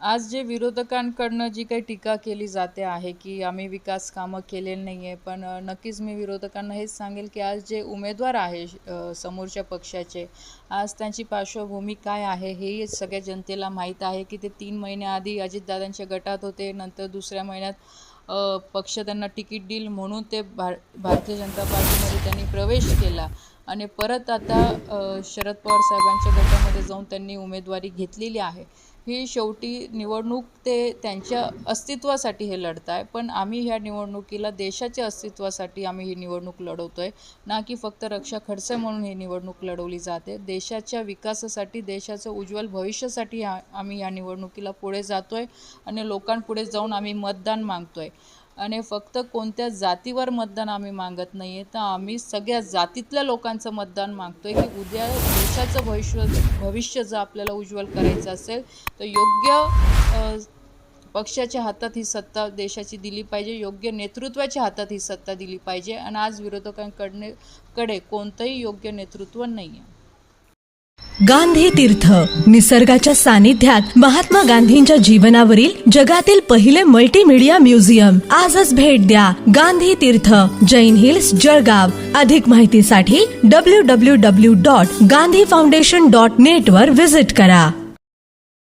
आज जे विरोधकांकडनं जी काही टीका केली जाते आहे की आम्ही विकास कामं केलेली नाही आहे, पण नक्कीच मी विरोधकांना हेच सांगेल की आज जे उमेदवार आहे समोरच्या पक्षाचे, आज त्यांची पार्श्वभूमी काय आहे हे सगळ्या जनतेला माहीत आहे की ते 3 महिन्याआधी अजितदादांच्या गटात होते, नंतर दुसऱ्या महिन्यात पक्ष त्यांना तिकीट देईल म्हणून ते भारतीय जनता पार्टीमध्ये त्यांनी प्रवेश केला आणि परत आता शरद पवार साहेबांच्या गटामध्ये जाऊन त्यांनी उमेदवारी घेतलेली आहे. ही शेवटी निवडणूक ते त्यांच्या अस्तित्वासाठी हे लढत आहे, पण आम्ही ह्या निवडणुकीला देशाच्या अस्तित्वासाठी आम्ही ही निवडणूक लढवतोय, ना की फक्त रक्षा खडसे म्हणून ही निवडणूक लढवली जाते. देशाच्या विकासासाठी, देशाचं उज्ज्वल भविष्यासाठी आम्ही या निवडणुकीला पुढे जातोय आणि लोकांपुढे जाऊन आम्ही मतदान मागतोय. आणि फक्त कोणत्या जातीवर मतदान आम्ही मागत नाही आहे, तर आम्ही सगळ्या जातीतल्या लोकांचं मतदान मागतोय की उद्या देशाचं भविष्य जर आपल्याला उज्ज्वल करायचं असेल तर योग्य पक्षाच्या हातात ही सत्ता देशाची दिली पाहिजे, योग्य नेतृत्वाच्या हातात ही सत्ता दिली पाहिजे. आणि आज विरोधकांकडे कोणतंही योग्य नेतृत्व नाही आहे. गांधी तीर्थ निसर्गाच्या सानिध्यात महात्मा गांधींच्या जीवनावरील जगातील पहिले मल्टीमीडिया म्युझियम. आजच भेट द्या. गांधी तीर्थ, जैन हिल्स, जळगाव. अधिक माहितीसाठी www.gandhifoundation.net वर व्हिजिट करा.